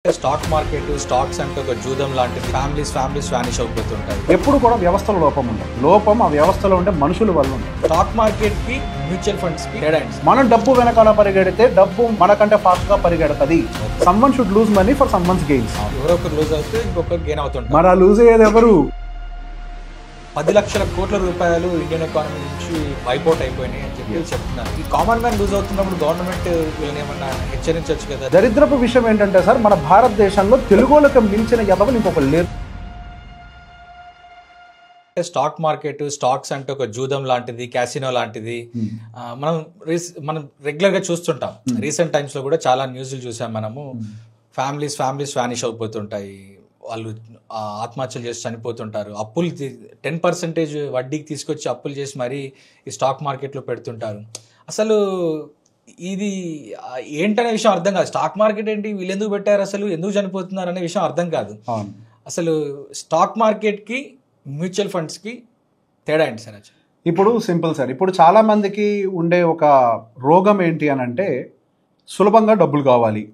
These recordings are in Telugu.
స్టాక్ మార్కెట్ స్టాక్స్ అంటే ఒక జూదం లాంటిది. ఫ్యామిలీస్ వానిష్ అయిపోతుంటాయి. ఎప్పుడు కూడా వ్యవస్థలో లోపం ఉండదు. లోపం ఆ వ్యవస్థలో ఉండే మనుషుల వల్ల ఉంటుంది. స్టాక్ మార్కెట్ కి మ్యూచువల్ ఫండ్స్ కి తేడా ఏంటి? మనం డబ్బు వెనకాల పరిగెడితే డబ్బు మనకంటే ఫాస్ట్ గా పరిగెడతది. Someone should lose money for someone's gains. ఎవరో ఒకరు లూజ్ అవుతే ఇంకొకరు గెయిన్ అవుతుంటారు. మరి ఆ లూజ్ అయ్యేది ఎవరు? 10 లక్షల కోట్ల రూపాయలు ఇండియన్ ఎకానమీ నుంచి వైపౌట్ అయిపోయినాయి అని చెప్పి చెప్తున్నారు. ఈ కామన్ మ్యాన్ లూజ్ అవుతున్నప్పుడు గవర్నమెంట్ వీళ్ళని ఏమన్నా హెచ్చరించవచ్చు కదా? దరిద్రపు విషయం ఏంటంటే సార్, మన భారతదేశంలో తెలుగులకు మించిన ఎదవలు ఇంకొకరు లేరు. స్టాక్ మార్కెట్ స్టాక్స్ అంటే ఒక జూదం లాంటిది, క్యాసినో లాంటిది. మనం రెగ్యులర్ గా చూస్తుంటాం. రీసెంట్ టైమ్స్ లో కూడా చాలా న్యూస్లు చూసాం మనము. ఫ్యామిలీస్ వానిష్ అయిపోతుంటాయి. వాళ్ళు ఆత్మహత్యలు చేసి చనిపోతుంటారు. అప్పులు 10% వడ్డీకి తీసుకొచ్చి అప్పులు చేసి మరీ ఈ స్టాక్ మార్కెట్లో పెడుతుంటారు. అసలు ఇది ఏంటనే విషయం అర్థం కాదు. స్టాక్ మార్కెట్ ఏంటి, వీళ్ళు ఎందుకు పెట్టారు, అసలు ఎందుకు చనిపోతున్నారు అనే విషయం అర్థం కాదు. అసలు స్టాక్ మార్కెట్కి మ్యూచువల్ ఫండ్స్కి తేడా ఏంటి సార్? ఇప్పుడు సింపుల్ సార్. ఇప్పుడు చాలా మందికి ఉండే ఒక రోగం ఏంటి అని అంటే, సులభంగా డబ్బులు కావాలి,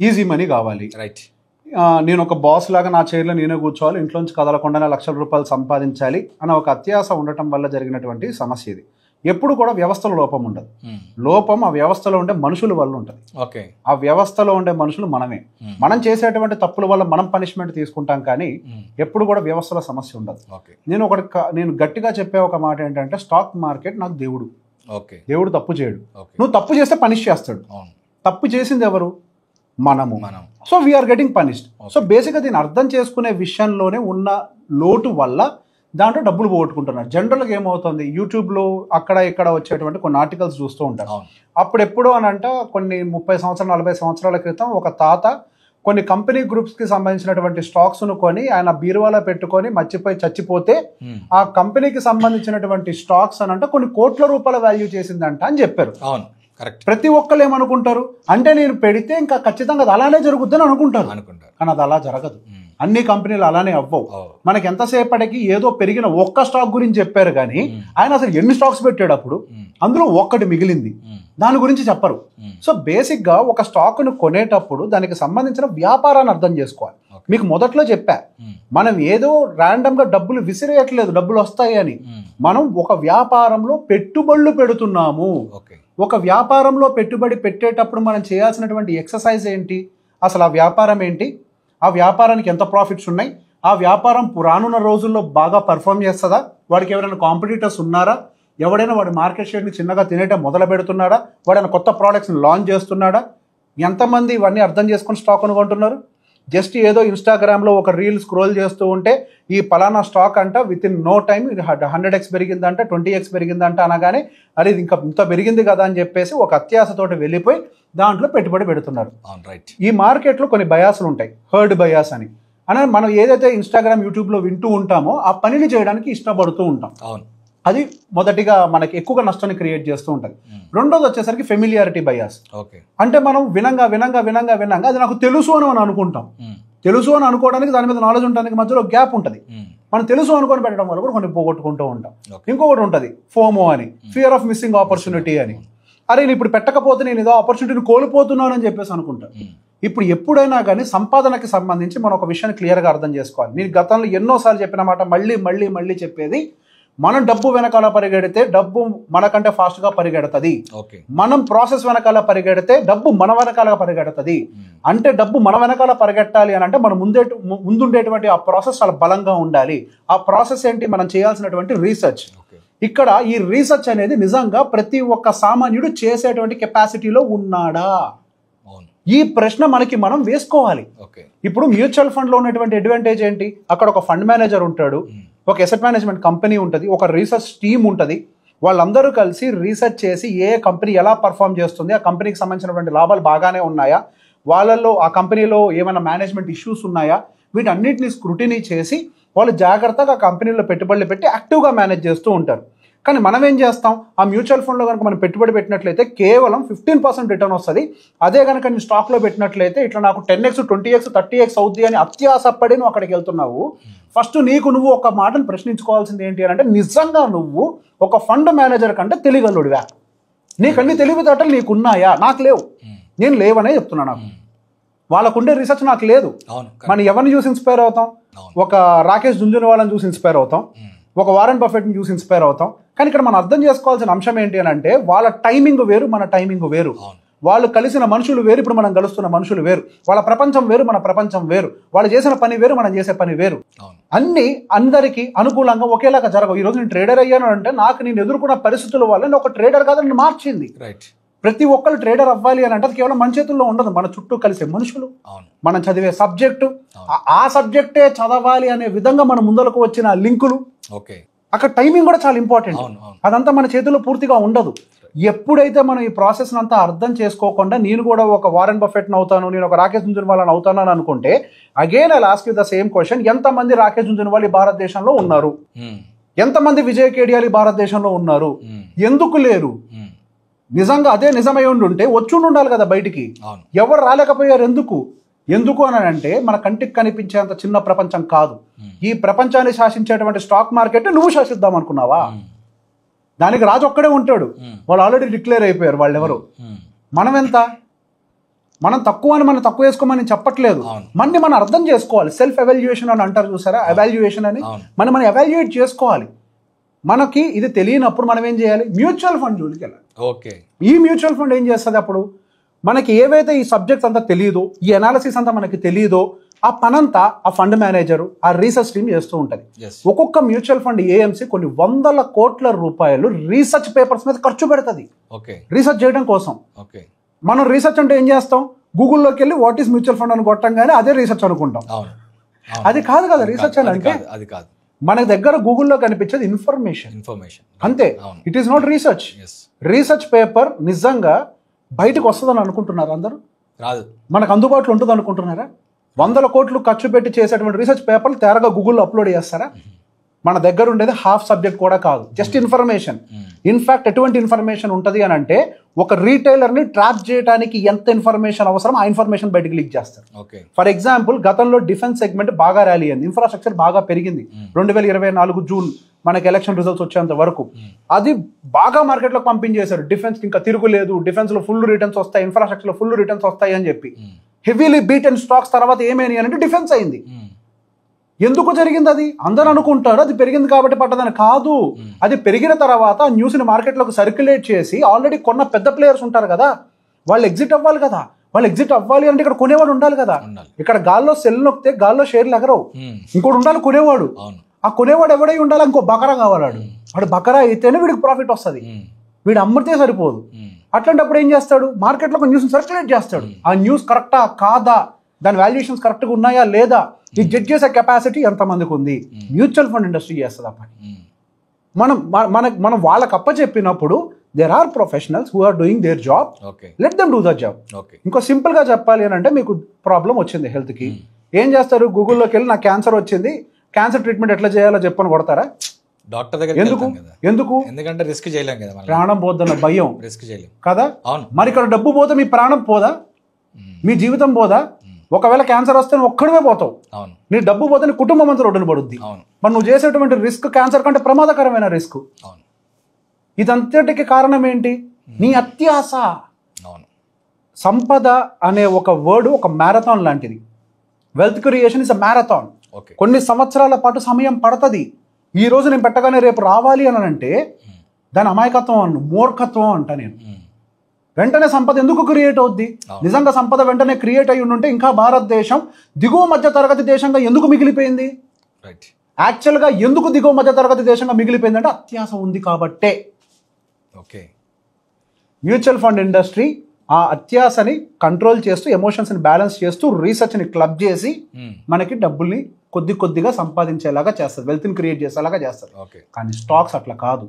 ఈజీ మనీ కావాలి. రైట్. నేను ఒక బాస్ లాగా నా చైర్లో నేనే కూర్చోవాలి, ఇంట్లోంచి కదలకుండానే లక్షల రూపాయలు సంపాదించాలి అన్న ఒక అత్యాశ ఉండటం వల్ల జరిగినటువంటి సమస్య ఇది. ఎప్పుడు కూడా వ్యవస్థలో లోపం ఉండదు. లోపం ఆ వ్యవస్థలో ఉండే మనుషుల వల్ల ఉంటుంది. ఆ వ్యవస్థలో ఉండే మనుషులు మనమే. మనం చేసేటువంటి తప్పుల వల్ల మనం పనిష్మెంట్ తీసుకుంటాం, కానీ ఎప్పుడు కూడా వ్యవస్థలో సమస్య ఉండదు. నేను గట్టిగా చెప్పే ఒక మాట ఏంటంటే, స్టాక్ మార్కెట్ నాకు దేవుడు. దేవుడు తప్పు చేయడు. నువ్వు తప్పు చేస్తే పనిష్ చేస్తాడు. తప్పు చేసింది ఎవరు? మనము. So we're getting punished. So బేసిక్గా దీన్ని అర్థం చేసుకునే విషయంలోనే ఉన్న లోటు వల్ల దాంట్లో డబ్బులు పోగొట్టుకుంటున్నారు. జనరల్గా ఏమవుతుంది, యూట్యూబ్లో అక్కడ ఇక్కడ వచ్చేటువంటి కొన్ని ఆర్టికల్స్ చూస్తూ ఉంటారు. అప్పుడు ఎప్పుడో అని అంట, కొన్ని 30 సంవత్సరాలు 40 సంవత్సరాల క్రితం ఒక తాత కొన్ని కంపెనీ గ్రూప్స్కి సంబంధించినటువంటి స్టాక్స్ను కొని ఆయన బీరువాలో పెట్టుకొని మర్చిపోయి చచ్చిపోతే ఆ కంపెనీకి సంబంధించినటువంటి స్టాక్స్ అని అంటే కొన్ని కోట్ల రూపాయల వాల్యూ చేసిందంట అని చెప్పారు. ప్రతి ఒక్కరు ఏమనుకుంటారు అంటే, నేను పెడితే ఇంకా ఖచ్చితంగా అది అలానే జరుగుద్దని అనుకుంటారు. కానీ అది అలా జరగదు. అన్ని కంపెనీలు అలానే అవ్వవు. మనకి ఎంతసేపటికి ఏదో పెరిగిన ఒక్క స్టాక్ గురించి చెప్పారు, కానీ ఆయన అసలు ఎన్ని స్టాక్స్ పెట్టాడు అప్పుడు, అందులో ఒక్కటి మిగిలింది, దాని గురించి చెప్పరు. సో బేసిక్ గా ఒక స్టాక్ ను కొనేటప్పుడు దానికి సంబంధించిన వ్యాపారాన్ని అర్థం చేసుకోవాలి. మీకు మొదట్లో చెప్పా, మనం ఏదో ర్యాండమ్ గా డబ్బులు విసిరేయట్లేదు డబ్బులు వస్తాయి అని. మనం ఒక వ్యాపారంలో పెట్టుబడులు పెడుతున్నాము. ఒక వ్యాపారంలో పెట్టుబడి పెట్టేటప్పుడు మనం చేయాల్సినటువంటి ఎక్సర్సైజ్ ఏంటి, అసలు ఆ వ్యాపారం ఏంటి, ఆ వ్యాపారానికి ఎంత ప్రాఫిట్స్ ఉన్నాయి, ఆ వ్యాపారం రానున్న రోజుల్లో బాగా పర్ఫామ్ చేస్తుందా, వాడికి ఎవరైనా కాంపిటీటర్స్ ఉన్నారా, ఎవడైనా వాడి మార్కెట్ షేర్ని చిన్నగా తినేయటం మొదలు పెడుతున్నాడా, వాడైనా కొత్త ప్రోడక్ట్స్ని లాంచ్ చేస్తున్నాడా, ఎంతమంది ఇవన్నీ అర్థం చేసుకొని స్టాక్ అనుకుంటున్నారు. జస్ట్ ఏదో ఇన్స్టాగ్రామ్లో ఒక రీల్ స్క్రోల్ చేస్తూ ఉంటే ఈ పలానా స్టాక్ అంట with in no time 100x పెరిగిందంట, 20x పెరిగిందంట అనగానే అది ఇంకా ఇంత పెరిగింది కదా అని చెప్పేసి ఒక అత్యాశతోటి వెళ్ళిపోయి దాంట్లో పెట్టుబడి పెడుతున్నారు. ఈ మార్కెట్లో కొన్ని బయాస్లు ఉంటాయి, హర్డ్ బయాస్ అని. మనం ఏదైతే ఇన్స్టాగ్రామ్ యూట్యూబ్లో వింటూ ఉంటామో ఆ పనిని చేయడానికి ఇష్టపడుతూ ఉంటాం. అది మొదటిగా మనకి ఎక్కువగా నష్టాన్ని క్రియేట్ చేస్తూ ఉంటుంది. రెండోది వచ్చేసరికి ఫెమిలియారిటీ బయాస్. అంటే మనం వినంగా అది నాకు తెలుసు అని అనుకుంటాం. తెలుసు అని అనుకోవడానికి దాని మీద నాలెడ్జ్ ఉండడానికి మధ్యలో గ్యాప్ ఉంటుంది. మనం తెలుసు అనుకొని పెట్టడం వల్ల కూడా కొన్ని పోగొట్టుకుంటూ ఉంటాం. ఇంకొకటి ఉంటుంది ఫోమో అని, ఫియర్ ఆఫ్ మిస్సింగ్ ఆపర్చునిటీ అని. అరే నేను ఇప్పుడు పెట్టకపోతే నేను ఏదో ఆపర్చునిటీని కోల్పోతున్నాను అని చెప్పేసి అనుకుంటాను. ఇప్పుడు ఎప్పుడైనా కానీ సంపాదనకి సంబంధించి మనం ఒక విషయాన్ని క్లియర్గా అర్థం చేసుకోవాలి. నేను గతంలో ఎన్నోసార్లు చెప్పిన మాట మళ్ళీ చెప్పేది, మనం డబ్బు వెనకాల పరిగెడితే డబ్బు మనకంటే ఫాస్ట్ గా పరిగెడతది. మనం ప్రాసెస్ వెనకాల పరిగెడితే డబ్బు మన వెనకాల పరిగెడతది. అంటే డబ్బు మన వెనకాల పరిగెట్టాలి అని అంటే మనం ముందుండేటువంటి ఆ ప్రాసెస్ చాలా బలంగా ఉండాలి. ఆ ప్రాసెస్ ఏంటి, మనం చేయాల్సినటువంటి రీసెర్చ్. ఇక్కడ ఈ రీసెర్చ్ అనేది నిజంగా ప్రతి ఒక్క సామాన్యుడు చేసేటువంటి కెపాసిటీలో ఉన్నాడా, ఈ ప్రశ్న మనకి మనం వేసుకోవాలి. ఇప్పుడు మ్యూచువల్ ఫండ్ లో ఉన్నటువంటి అడ్వాంటేజ్ ఏంటి, అక్కడ ఒక ఫండ్ మేనేజర్ ఉంటాడు, ఒక అసెట్ మేనేజ్మెంట్ కంపెనీ ఉంటుంది, ఒక రీసెర్చ్ టీమ్ ఉంటుంది. వాళ్ళందరూ కలిసి రీసెర్చ్ చేసి ఏ కంపెనీ ఎలా పర్ఫామ్ చేస్తుంది, ఆ కంపెనీకి సంబంధించినటువంటి లాభాలు బాగానే ఉన్నాయా, వాళ్ళల్లో ఆ కంపెనీలో ఏమైనా మేనేజ్మెంట్ ఇష్యూస్ ఉన్నాయా, వీటన్నిటిని స్క్రూటినీ చేసి వాళ్ళు జాగ్రత్తగా ఆ కంపెనీలో పెట్టుబడులు పెట్టి యాక్టివ్గా మేనేజ్ చేస్తూ ఉంటారు. కానీ మనం ఏం చేస్తాం, ఆ మ్యూచువల్ ఫండ్లో కనుక మనం పెట్టుబడి పెట్టినట్లయితే కేవలం 15% రిటర్న్ వస్తుంది. అదే కనుక నేను స్టాక్లో పెట్టినట్లయితే ఇట్లా నాకు 10x 20x 30x అవుద్ది అని అత్యాసపడి నువ్వు అక్కడికి వెళ్తున్నావు. ఫస్ట్ నువ్వు ఒక మాటను ప్రశ్నించుకోవాల్సింది ఏంటి అంటే, నిజంగా నువ్వు ఒక ఫండ్ మేనేజర్ కంటే తెలియగలుడివా? నీకన్నీ తెలివితేటలు నీకున్నాయా? నాకు లేవు. నేను లేవనే చెప్తున్నా. నాకు వాళ్ళకుండే రీసెర్చ్ నాకు లేదు. అవును. మనం ఎవరిని చూసి ఇన్స్పైర్ అవుతాం? ఒక రాకేష్ జుంజునవాలాని చూసి ఇన్స్పైర్ అవుతాం, ఒక వారెన్ బఫెట్ని చూసి ఇన్స్పైర్ అవుతాం. కానీ ఇక్కడ మనం అర్థం చేసుకోవాల్సిన అంశం ఏంటి అని అంటే వాళ్ళ టైమింగ్ వేరు, మన టైమింగ్ వేరు. వాళ్ళు కలిసిన మనుషులు వేరు, ఇప్పుడు మనం కలుస్తున్న మనుషులు వేరు. వాళ్ళ ప్రపంచం వేరు, మన ప్రపంచం వేరు. వాళ్ళు చేసిన పని వేరు, మనం చేసే పని వేరు. అన్ని అందరికీ అనుకూలంగా ఒకేలాగా జరగవు. ఈ రోజు నేను ట్రేడర్ అయ్యాను అంటే నాకు నేను ఎదుర్కొన్న పరిస్థితుల వల్ల నేను ఒక ట్రేడర్ కాదు నన్ను మార్చింది. ప్రతి ఒక్కరు ట్రేడర్ అవ్వాలి అని అంటే అది కేవలం మన చేతుల్లో ఉండదు. మన చుట్టూ కలిసే మనుషులు, మనం చదివే సబ్జెక్టు, ఆ సబ్జెక్టే చదవాలి అనే విధంగా మన ముందరకు వచ్చిన లింకులు, అక్కడ టైమింగ్ కూడా చాలా ఇంపార్టెంట్. అదంతా మన చేతుల్లో పూర్తిగా ఉండదు. ఎప్పుడైతే మనం ఈ ప్రాసెస్ అంతా అర్థం చేసుకోకుండా నేను కూడా ఒక వారెన్ బఫెట్ని అవుతాను, నేను ఒక రాకేష్ జుంజునవాలాని అవుతాను అని అనుకుంటే, again I ask you the same question, ఎంతమంది రాకేష్ జుంజునవాలా ఈ భారతదేశంలో ఉన్నారు? ఎంతమంది విజయ్ కేడియాలు ఈ భారతదేశంలో ఉన్నారు? ఎందుకు లేరు? నిజంగా అదే నిజమై ఉంటే వచ్చి ఉండాలి కదా బయటికి. ఎవరు రాలేకపోయారు? ఎందుకు అని అంటే మన కంటికి కనిపించేంత చిన్న ప్రపంచం కాదు. ఈ ప్రపంచాన్ని శాసించేటువంటి స్టాక్ మార్కెట్ నువ్వు శాసిద్దాం అనుకున్నావా? దానికి రాజు ఒక్కడే ఉంటాడు. వాళ్ళు ఆల్రెడీ డిక్లేర్ అయిపోయారు వాళ్ళు ఎవరు. మనం ఎంత? మనం తక్కువ అని మనం తక్కువ వేసుకోమని చెప్పట్లేదు. మనం అర్థం చేసుకోవాలి. సెల్ఫ్ ఎవాల్యుయేషన్ అని అంటారు చూసారా, ఎవాల్యుయేషన్ అని. మనం ఎవాల్యుయేట్ చేసుకోవాలి. మనకి ఇది తెలియనప్పుడు మనం ఏం చేయాలి? మ్యూచువల్ ఫండ్ జోలికి వెళ్ళాలి. ఈ మ్యూచువల్ ఫండ్ ఏం చేస్తుంది? అప్పుడు మనకి ఏవైతే ఈ సబ్జెక్ట్స్ అంతా తెలియదో, ఈ అనాలిసిస్ అంతా మనకి తెలియదో, ఆ పనంతా ఆ ఫండ్ మేనేజరు, ఆ రీసెర్చ్ టీమ్ చేస్తూ ఉంటుంది. ఒక్కొక్క మ్యూచువల్ ఫండ్ ఏఎంసీ కొన్ని వందల కోట్ల రూపాయలు రీసెర్చ్ పేపర్స్ మీద ఖర్చు పెడుతుంది రీసెర్చ్ చేయడం కోసం. మనం రీసెర్చ్ అంటే ఏం చేస్తాం? గూగుల్లోకి వెళ్ళి వాట్ ఈస్ మ్యూచువల్ ఫండ్ అని కొట్టంగానే అదే రీసెర్చ్ అనుకుంటాం. అది కాదు కదా రీసెర్చ్ అని అంటే. మన దగ్గర గూగుల్లో కనిపించేది ఇన్ఫర్మేషన్ అంతే. It is not research. Research paper నిజంగా బయటకు వస్తుందని అనుకుంటున్నారు అందరూ? మనకు అందుబాటులో ఉంటుంది అనుకుంటున్నారా? 100 కోట్లు ఖర్చు పెట్టి చేసేటువంటి రీసెర్చ్ పేపర్లు తేరగా గూగుల్లో అప్లోడ్ చేస్తారా? మన దగ్గర ఉండేది హాఫ్ సబ్జెక్ట్ కూడా కాదు, జస్ట్ ఇన్ఫర్మేషన్. ఇన్ఫాక్ట్ ఎటువంటి ఇన్ఫర్మేషన్ ఉంటుంది అని అంటే ఒక రీటైలర్ని ట్రాప్ చేయడానికి ఎంత ఇన్ఫర్మేషన్ అవసరం ఆ ఇన్ఫర్మేషన్ బయటకు లీక్ చేస్తారు. ఫర్ ఎగ్జాంపుల్ గతంలో డిఫెన్స్ సెగ్మెంట్ బాగా ర్యాలీ అయింది, ఇన్ఫ్రాస్ట్రక్చర్ బాగా పెరిగింది. 2024 జూన్ మనకి ఎలక్షన్ రిజల్ట్స్ వచ్చేంత వరకు అది బాగా మార్కెట్లోకి పంపించేశారు. డిఫెన్స్ ఇంకా తిరుగులేదు, డిఫెన్స్ లో ఫుల్ రిటర్న్స్ వస్తాయి, ఇన్ఫ్రాస్ట్రక్చర్ లో ఫుల్ రిటర్న్స్ వస్తాయి అని చెప్పి హెవీలీ బీట్ అండ్ స్టాక్స్ తర్వాత ఏమైనాయి అంటే డిఫెన్స్ అయింది. ఎందుకు జరిగింది? అది అందరూ అనుకుంటారు అది పెరిగింది కాబట్టి పడ్డదని. కాదు, అది పెరిగిన తర్వాత న్యూస్ ని మార్కెట్లోకి సర్క్యులేట్ చేసి ఆల్రెడీ కొన్న పెద్ద ప్లేయర్స్ ఉంటారు కదా, వాళ్ళు ఎగ్జిట్ అవ్వాలి కదా. వాళ్ళు ఎగ్జిట్ అవ్వాలి అంటే ఇక్కడ కొనేవాడు ఉండాలి కదా. ఇక్కడ గాల్లో సెల్ నొక్కితే గాల్లో షేర్లు ఎగరవు, ఇంకోటి ఉండాలి కొనేవాడు. ఆ కొనేవాడు ఎవడై ఉండాలి? ఇంకో బకరా కావాలాడు. వాడు బకరా అయితేనే వీడికి ప్రాఫిట్ వస్తుంది, వీడు అమ్మితే సరిపోదు. అట్లాంటప్పుడు ఏం చేస్తాడు? మార్కెట్లో ఒక న్యూస్ సర్క్యులేట్ చేస్తాడు. ఆ న్యూస్ కరెక్టా కాదా, దాని వాల్యుయేషన్స్ కరెక్ట్గా ఉన్నాయా లేదా, ఈ జడ్జ్ చేసే కెపాసిటీ ఎంతమందికి ఉంది? మ్యూచువల్ ఫండ్ ఇండస్ట్రీ చేస్తుంది ఆ పని. మనం వాళ్ళకి అప్పచెప్పినప్పుడు there are professionals who are doing their job, let them do the job. ఇంకో సింపుల్ గా చెప్పాలి అని అంటే మీకు ప్రాబ్లం వచ్చింది హెల్త్ కి, ఏం చేస్తారు? గూగుల్లోకి వెళ్ళి నాకు క్యాన్సర్ వచ్చింది, క్యాన్సర్ ట్రీట్మెంట్ ఎట్లా చేయాలో చెప్పని కొడతారా? డాక్టర్ దగ్గర ఎందుకంటే రిస్క్ చేయలేం కదా, ప్రాణం పోద్దన్న భయం రిస్క్ చేయలేం కదా. మరి ఇక్కడ డబ్బు పోతే మీ ప్రాణం పోదా, మీ జీవితం పోదా? ఒకవేళ క్యాన్సర్ వస్తే నువ్వు ఒక్కడమే పోతావు, నీ డబ్బు పోతే నీ కుటుంబం అంతా రోడ్డున పడుద్ది. మరి నువ్వు చేసేటువంటి రిస్క్ క్యాన్సర్ కంటే ప్రమాదకరమైన రిస్క్. ఇదంతటికి కారణం ఏంటి? నీ అత్యాస. సంపద అనే ఒక వర్డ్ ఒక మ్యారథాన్ లాంటిది. Wealth creation is a marathon. కొన్ని సంవత్సరాల పాటు సమయం పడుతుంది. ఈ రోజు నేను పెట్టగానే రేపు రావాలి అని అంటే దాని అమాయకత్వం, మూర్ఖత్వం అంట నేను. వెంటనే సంపద ఎందుకు క్రియేట్ అవుద్ది? నిజంగా సంపద వెంటనే క్రియేట్ అయ్యి ఉంటే ఇంకా భారతదేశం దిగువ మధ్య తరగతి దేశంగా ఎందుకు మిగిలిపోయింది? యాక్చువల్గా ఎందుకు దిగువ మధ్య తరగతి దేశంగా మిగిలిపోయింది అంటే అత్యాస ఉంది కాబట్టే. మ్యూచువల్ ఫండ్ ఇండస్ట్రీ ఆ అత్యాసని కంట్రోల్ చేస్తూ, ఎమోషన్స్ని బ్యాలెన్స్ చేస్తూ, రీసెర్చ్ని క్లబ్ చేసి మనకి డబ్బుల్ని కొద్దిగా సంపాదించేలాగా చేస్తుంది, వెల్త్ని క్రియేట్ చేసేలాగా చేస్తుంది. కానీ స్టాక్స్ అట్లా కాదు.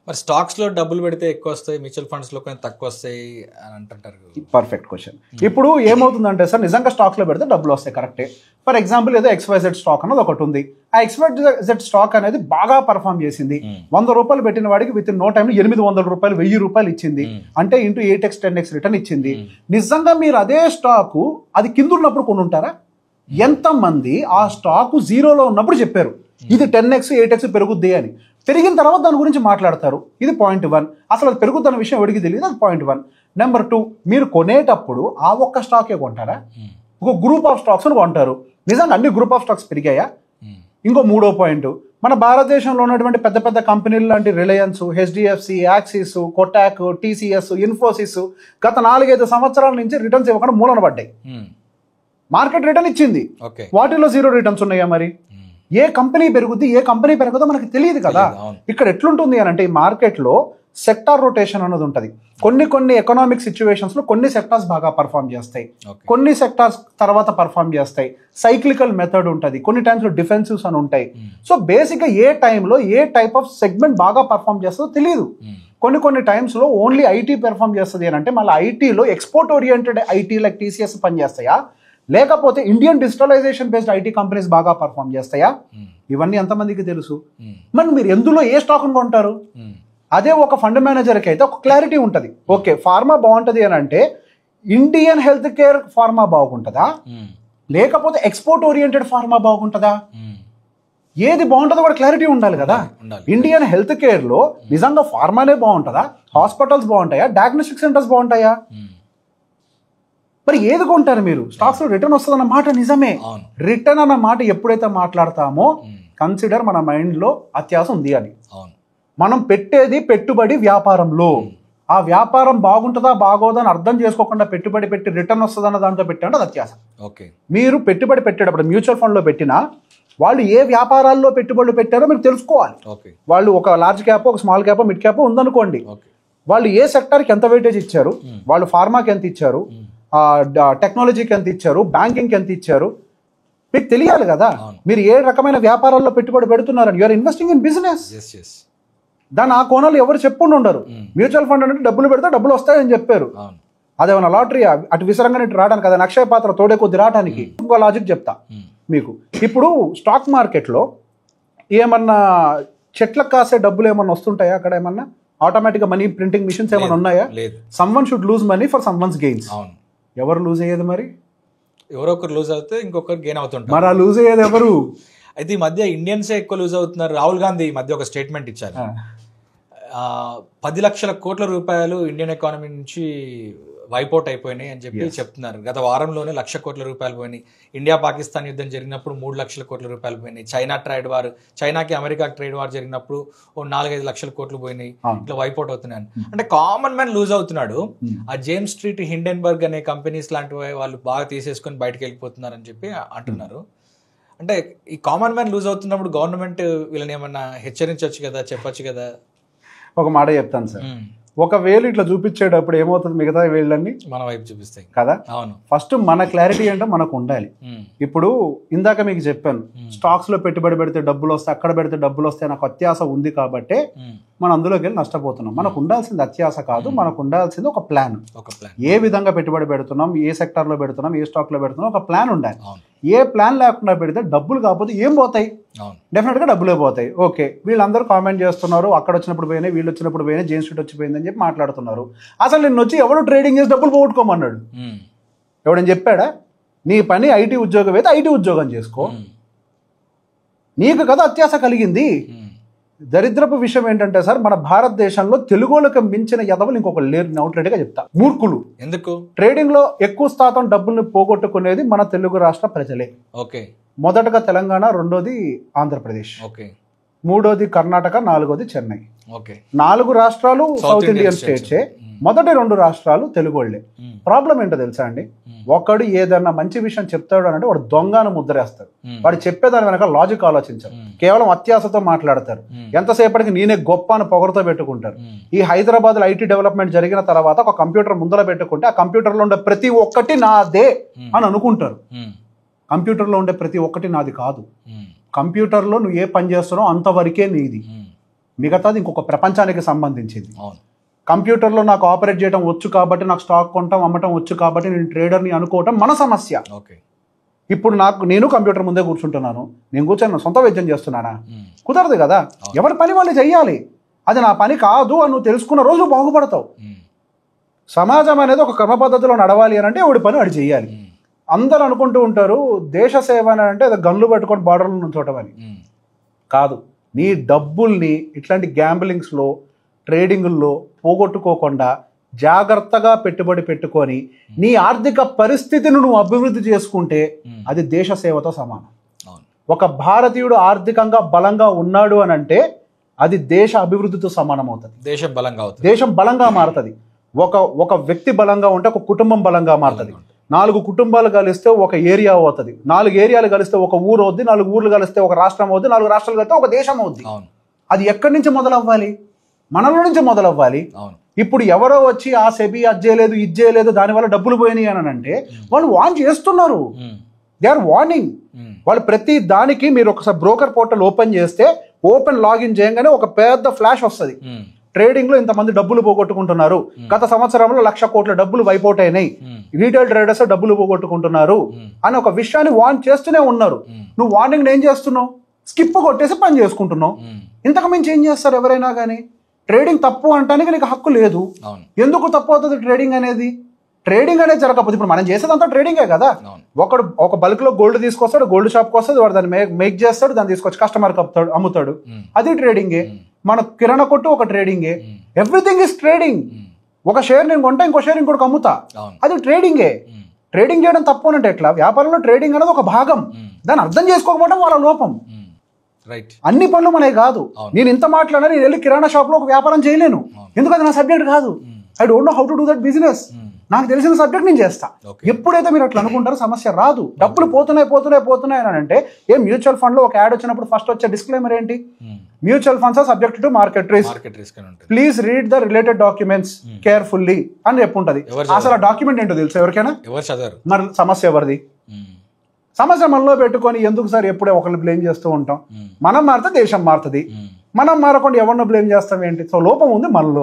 మరి స్టాక్స్ లో డబ్బులు పెడితే ఎక్కువ వస్తాయి, మ్యూచువల్ ఫండ్స్ లో కొంచెం తక్కువ వస్తాయి అని అంటుంటారు. Perfect question. ఇప్పుడు ఏమవుతుందంటే సార్, నిజంగా స్టాక్స్ లో పెడితే డబ్బులు వస్తాయి, కరెక్టే. ఫర్ ఎగ్జాంపుల్ ఏదో XYZ స్టాక్ అన్నది ఒకటి ఉంది. ఆ XYZ స్టాక్ అనేది బాగా పర్ఫామ్ చేసింది. 100 రూపాయలు పెట్టిన వాడికి విత్ ఇన్ నో టైంలో 800 రూపాయలు, 1000 రూపాయలు ఇచ్చింది. అంటే ఇంటూ 8x 10x రిటర్న్ ఇచ్చింది. నిజంగా మీరు అదే స్టాకు అది కింద ఉన్నప్పుడు కొని ఉంటారా? ఎంతమంది ఆ స్టాకు జీరోలో ఉన్నప్పుడు చెప్పారు ఇది 10x 8x పెరుగుద్ది అని. పెరిగిన తర్వాత దాని గురించి మాట్లాడతారు. ఇది పాయింట్ 1. అసలు అది పెరుగుతున్న విషయం ఎవరికి తెలియదు, అది పాయింట్ 1. నెంబర్ 2, మీరు కొనేటప్పుడు ఆ ఒక్క స్టాకే కొంటారా, ఒక గ్రూప్ ఆఫ్ స్టాక్స్ కొంటారు. నిజంగా అన్ని గ్రూప్ ఆఫ్ స్టాక్స్ పెరిగాయా? ఇంకో 3వ పాయింట్, మన భారతదేశంలో ఉన్నటువంటి పెద్ద పెద్ద కంపెనీలు లాంటి Reliance, HDFC, axis, Kotak, TCS, Infosys గత 4-5 సంవత్సరాల నుంచి రిటర్న్స్ ఇవ్వకుండా మూలన పడ్డాయి. మార్కెట్ రిటర్న్ ఇచ్చింది, వాటిలో 0 రిటర్న్స్ ఉన్నాయా? మరి ఏ కంపెనీ పెరుగుద్ది, ఏ కంపెనీ పెరగదో మనకు తెలియదు కదా. ఇక్కడ ఎట్లుంటుంది అని అంటే, ఈ మార్కెట్లో సెక్టార్ రొటేషన్ అన్నది ఉంటుంది. కొన్ని ఎకనామిక్ సిచ్యువేషన్స్ లో కొన్ని సెక్టార్స్ బాగా పర్ఫామ్ చేస్తాయి, కొన్ని సెక్టార్స్ తర్వాత పర్ఫామ్ చేస్తాయి. సైక్లికల్ మెథడ్ ఉంటుంది, కొన్ని టైమ్స్ లో డిఫెన్సివ్స్ అని ఉంటాయి. సో బేసిక్ గా ఏ టైంలో ఏ టైప్ ఆఫ్ సెగ్మెంట్ బాగా పర్ఫామ్ చేస్తుందో తెలియదు. కొన్ని టైమ్స్ లో ఓన్లీ ఐటీ పెర్ఫామ్ చేస్తుంది అని అంటే, మళ్ళీ ఐటీలో export oriented IT like TCS పనిచేస్తాయా, లేకపోతే Indian digitalisation based IT companies బాగా పర్ఫామ్ చేస్తాయా? ఇవన్నీ ఎంతమందికి తెలుసు? మరి మీరు ఎందులో ఏ స్టాక్ కొంటారు? అదే ఒక ఫండ్ మేనేజర్కి అయితే ఒక క్లారిటీ ఉంటుంది. ఓకే, ఫార్మా బాగుంటుంది అని అంటే ఇండియన్ హెల్త్ కేర్ ఫార్మా బాగుంటుందా, లేకపోతే ఎక్స్పోర్ట్ ఓరియంటెడ్ ఫార్మా బాగుంటుందా? ఏది బాగుంటుందో కూడా క్లారిటీ ఉండాలి కదా. ఇండియన్ హెల్త్ కేర్ లో నిజంగా ఫార్మానే బాగుంటుందా, హాస్పిటల్స్ బాగుంటాయా, డయాగ్నోస్టిక్ సెంటర్స్ బాగుంటాయా? మరి ఏది కొంటారు మీరు? స్టాక్స్ లో రిటర్న్ వస్తుంది అన్న మాట నిజమే. రిటర్న్ అన్న మాట ఎప్పుడైతే మాట్లాడతామో కన్సిడర్ మన మైండ్ లో అత్యాస ఉంది అని. మనం పెట్టేది పెట్టుబడి వ్యాపారంలో, ఆ వ్యాపారం బాగుంటుందా బాగోదా అని అర్థం చేసుకోకుండా పెట్టుబడి పెట్టి రిటర్న్ వస్తుందన్న దాంట్లో పెట్టాలంటే అది అత్యాస. మీరు పెట్టుబడి పెట్టేటప్పుడు మ్యూచువల్ ఫండ్ లో పెట్టినా వాళ్ళు ఏ వ్యాపారాల్లో పెట్టుబడులు పెట్టారో మీరు తెలుసుకోవాలి. వాళ్ళు ఒక లార్జ్ క్యాప్, ఒక స్మాల్ క్యాప్, మిడ్ క్యాప్ ఉందనుకోండి, వాళ్ళు ఏ సెక్టార్కి ఎంత వెయిటేజ్ ఇచ్చారు, వాళ్ళు ఫార్మాకి ఎంత ఇచ్చారు, టెక్నాలజీకి ఎంత ఇచ్చారు, బ్యాంకింగ్కి ఎంత ఇచ్చారు, మీకు తెలియాలి కదా. మీరు ఏ రకమైన వ్యాపారాల్లో పెట్టుబడి పెడుతున్నారని, యూఆర్ ఇన్వెస్టింగ్ ఇన్ బిజినెస్. దాని ఆ కోణాలు ఎవరు చెప్పుకుంటూ ఉండరు. మ్యూచువల్ ఫండ్ అంటే డబ్బులు పెడితే డబ్బులు వస్తాయని చెప్పారు. అదేమన్నా లాటరీ అటు విసరంగానే ఇటు రావడానికి, అది అక్షయ పాత్ర తోడే కొద్ది రావడానికి. ఇంకో లాజిక్ చెప్తా మీకు. ఇప్పుడు స్టాక్ మార్కెట్లో ఏమన్నా చెట్లకు కాసే డబ్బులు ఏమన్నా వస్తుంటాయా? అక్కడ ఏమన్నా ఆటోమేటిక్గా మనీ ప్రింటింగ్ మిషన్స్ ఏమైనా ఉన్నాయా? Someone should lose money for someone's gains. ఎవరు లూజ్ అయ్యేది? మరి ఎవరో ఒకరు లూజ్ అవుతే ఇంకొకరు గెయిన్ అవుతుంటారు. మరి ఆ లూజ్ అయ్యేది ఎవరు? అయితే ఈ మధ్య ఇండియన్సే ఎక్కువ లూజ్ అవుతున్నారు. రాహుల్ గాంధీ ఈ మధ్య ఒక స్టేట్మెంట్ ఇచ్చారు, 10 లక్షల కోట్ల రూపాయలు ఇండియన్ ఎకానమీ నుంచి వైపౌట్ అయిపోయినాయి అని చెప్పి చెప్తున్నారు. గత వారంలోనే 1,00,000 కోట్ల రూపాయలు పోయినాయి. ఇండియా పాకిస్తాన్ యుద్ధం జరిగినప్పుడు 3 లక్షల కోట్ల రూపాయలు పోయినాయి. చైనాకి అమెరికాకి ట్రేడ్ వార్ జరిగినప్పుడు 4-5 లక్షల కోట్లు పోయినాయి. ఇట్లా వైపౌట్ అవుతున్నాయి. అంటే కామన్ మ్యాన్ లూజ్ అవుతున్నాడు. ఆ జేమ్స్ స్ట్రీట్, హిండెన్బర్గ్ అనే కంపెనీస్ లాంటి వాళ్ళు బాగా తీసేసుకొని బయటకు వెళ్ళిపోతున్నారు అని చెప్పి అంటున్నారు. అంటే ఈ కామన్ మ్యాన్ లూజ్ అవుతున్నప్పుడు గవర్నమెంట్ వీళ్ళని ఏమన్నా హెచ్చరించవచ్చు కదా, చెప్పొచ్చు కదా. ఒక మాట చెప్తాను సార్, ఒక వేలు ఇట్లా చూపించేటప్పుడు ఏమవుతుంది, మిగతా వేళ్ళన్నీ మన వైపు చూపిస్తాయి కదా. అవును, ఫస్ట్ మన క్లారిటీ ఏంటో మనకు ఉండాలి. ఇప్పుడు ఇందాక మీకు చెప్పాను, స్టాక్స్ లో పెట్టుబడి పెడితే డబ్బులు వస్తాయి, అక్కడ పెడితే డబ్బులు వస్తాయి, నాకు అత్యాస ఉంది కాబట్టి మనం అందులోకి వెళ్ళి నష్టపోతున్నాం. మనకు ఉండాల్సింది అత్యాస కాదు, మనకు ఉండాల్సింది ఒక ప్లాన్. ఏ విధంగా పెట్టుబడి పెడుతున్నాం, ఏ సెక్టార్ లో పెడుతున్నాం, ఏ స్టాక్ లో పెడుతున్నాం, ఒక ప్లాన్ ఉండాలి. ఏ ప్లాన్ లేకుండా పెడితే డబ్బులు కాకపోతే ఏం పోతాయి? డెఫినెట్ గా డబ్బులే పోతాయి. ఓకే, వీళ్ళందరూ కామెంట్ చేస్తున్నారు, అక్కడ వచ్చినప్పుడు పోయినాయి, వీళ్ళు వచ్చినప్పుడు పోయినాయి, జేమ్స్ స్ట్రీట్ వచ్చిపోయిందని చెప్పి మాట్లాడుతున్నారు. అసలు నిన్ను వచ్చి ఎవడు ట్రేడింగ్ చేసి డబ్బులు పోగొట్టుకోమన్నాడు? ఎవడని చెప్పాడా? నీ పని ఐటీ ఉద్యోగం అయితే ఐటీ ఉద్యోగం చేసుకో, నీకు కదా అత్యాస కలిగింది. దరిద్రపు విషయం ఏంటంటే సార్, మన భారతదేశంలో తెలుగులకు మించిన యదవులు ఇంకొక లేరు. అవుట్లెట్ గా చెప్తా, మూర్ఖులు. ఎందుకు? ట్రేడింగ్ లో ఎక్కువ శాతం డబ్బుల్ని పోగొట్టుకునేది మన తెలుగు రాష్ట్ర ప్రజలే. ఓకే, మొదటగా తెలంగాణ, రెండోది ఆంధ్రప్రదేశ్, ఓకే, మూడోది కర్ణాటక, నాలుగోది చెన్నై. ఓకే, 4 రాష్ట్రాలు సౌత్ ఇండియన్ స్టేట్సే. మొదటి 2 రాష్ట్రాలు తెలుగోళ్లే. ప్రాబ్లం ఏంటో తెలుసా అండి, ఒకడు ఏదన్నా మంచి విషయం చెప్తాడు అంటే వాడు దొంగను ముద్రేస్తాడు. వాడు చెప్పేదాని వెనక లాజిక్ ఆలోచించారు, కేవలం అత్యాసతో మాట్లాడతారు. ఎంతసేపటికి నేనే గొప్ప అని పొగరుతో పెట్టుకుంటారు. ఈ హైదరాబాద్ లో ఐటీ డెవలప్మెంట్ జరిగిన తర్వాత ఒక కంప్యూటర్ ముందర పెట్టుకుంటే ఆ కంప్యూటర్ లో ఉండే ప్రతి ఒక్కటి నాదే అని అనుకుంటారు. కంప్యూటర్ లో ఉండే ప్రతి ఒక్కటి నాది కాదు. కంప్యూటర్ లో నువ్వు ఏ పని చేస్తున్నావు అంతవరకే నీది, మిగతాది ఇంకొక ప్రపంచానికి సంబంధించింది. కంప్యూటర్లో నాకు ఆపరేట్ చేయడం వచ్చు కాబట్టి, నాకు స్టాక్ కొనటం అమ్మటం వచ్చు కాబట్టి నేను ట్రేడర్ని అనుకోవటం మన సమస్య. ఇప్పుడు నేను కంప్యూటర్ ముందే కూర్చుంటున్నాను, నేను కూర్చొని సొంత వైద్యం చేస్తున్నానా? కుదరదు కదా. ఎవరి పని వాళ్ళు చెయ్యాలి. అది నా పని కాదు అని నువ్వు తెలుసుకున్న రోజు బాగుపడతావు. సమాజం అనేది ఒక క్రమ పద్ధతిలో నడవాలి అని అంటే ఎవడి పని వాడు చెయ్యాలి. అందరూ అనుకుంటూ ఉంటారు దేశ సేవ అని అంటే గన్లు పట్టుకొని బార్డర్లో నుంచోటం అని. కాదు, నీ డబ్బుల్ని ఇట్లాంటి గ్యాంబ్లింగ్స్లో, ట్రేడింగుల్లో పోగొట్టుకోకుండా జాగ్రత్తగా పెట్టుబడి పెట్టుకొని నీ ఆర్థిక పరిస్థితిని నువ్వు అభివృద్ధి చేసుకుంటే అది దేశ సేవతో సమానం. ఒక భారతీయుడు ఆర్థికంగా బలంగా ఉన్నాడు అని అంటే అది దేశ అభివృద్ధితో సమానం అవుతుంది. దేశం బలంగా అవుతుంది, దేశం బలంగా మారుతుంది. ఒక వ్యక్తి బలంగా ఉంటే ఒక కుటుంబం బలంగా మారుతుంది. 4 కుటుంబాలు కలిస్తే ఒక ఏరియా అవుతుంది, 4 ఏరియాలు కలిస్తే ఒక ఊరు అవుద్ది, 4 ఊర్లు కలిస్తే ఒక రాష్ట్రం అవుద్ది, 4 రాష్ట్రాలు కలిస్తే ఒక దేశం అవుద్ది. అది ఎక్కడి నుంచి మొదలవ్వాలి? మనలో నుంచి మొదలవ్వాలి. ఇప్పుడు ఎవరో వచ్చి ఆ సెబీ అది చేయలేదు ఇది చేయలేదు దానివల్ల డబ్బులు పోయినాయి అని అంటే వాళ్ళు వార్న్ చేస్తున్నారు. They are warning. వాళ్ళు ప్రతి దానికి మీరు ఒకసారి బ్రోకర్ పోర్టల్ ఓపెన్ చేస్తే ఓపెన్ లాగిన్ చేయగానే ఒక పెద్ద ఫ్లాష్ వస్తుంది. ట్రేడింగ్ లో ఇంతమంది డబ్బులు పోగొట్టుకుంటున్నారు, గత సంవత్సరంలో 1,00,000 కోట్ల డబ్బులు వైపౌట్ అయినాయి, రీటైల్ ట్రేడర్స్ డబ్బులు పోగొట్టుకుంటున్నారు అని ఒక విషయాన్ని వార్న్ చేస్తూనే ఉన్నారు. నువ్వు వార్నింగ్ ఏం చేస్తున్నావు? స్కిప్ కొట్టేసి పని చేసుకుంటున్నావు. ఇంతకు మించి ఏం చేస్తారు ఎవరైనా కానీ? ట్రేడింగ్ తప్పు అంటానికి నీకు హక్కు లేదు. ఎందుకు తప్పు అవుతుంది ట్రేడింగ్ అనేది? ట్రేడింగ్ అనేది జరగకపోతే ఇప్పుడు మనం చేసేదంతా ట్రేడింగే కదా. ఒక బల్క్ లో గోల్డ్ తీసుకొస్తాడు, గోల్డ్ షాప్కి వస్తుంది, వాడు దాన్ని మేక్ చేస్తాడు, దాన్ని తీసుకొచ్చి కస్టమర్ అమ్ముతాడు, అది ట్రేడింగే. మన కిరాణా కొట్టు ఒక ట్రేడింగే. Everything is trading. ఒక షేర్ నేను కొంటా, ఇంకో షేర్ ఇంకోటి అమ్ముతా, అది ట్రేడింగే. ట్రేడింగ్ చేయడం తప్పు అంటే ఎట్లా? వ్యాపారంలో ట్రేడింగ్ అనేది ఒక భాగం. దాన్ని అర్థం చేసుకోకపోవడం వాళ్ళ లోపం. అన్ని పనులు మనకి కాదు. నేను ఇంత మాట్లాడినా నేను వెళ్ళి కిరాణా షాప్ లో ఒక వ్యాపారం చేయలేను, ఎందుకంటే నా సబ్జెక్ట్ కాదు. I don't know how to do that business. నాకు తెలిసిన సబ్జెక్ట్ నేను చేస్తా. ఎప్పుడైతే మీరు అట్లా అనుకుంటారో సమస్య రాదు. డబ్బులు పోతున్నాయి అని అంటే ఏ మ్యూచువల్ ఫండ్ లో ఒక యాడ్ వచ్చినప్పుడు ఫస్ట్ వచ్చే డిస్క్లైమర్ ఏంటి? Mutual funds are subject to market risk, please read the related documents carefully అని చెప్పుంటది. అసలు ఆ డాక్యుమెంట్ ఏంటో తెలుసు ఎవరికైనా? మరి సమస్య ఎవరిది? సమస్య మనలో పెట్టుకొని ఎందుకు సార్ ఎప్పుడే ఒకరిని బ్లేమ్ చేస్తూ ఉంటాం? మనం మారితే దేశం మారుతుంది, మనం మారకుండా ఎవరినో బ్లేమ్ చేస్తాం ఏంటి? సో లోపం ఉంది మనలో.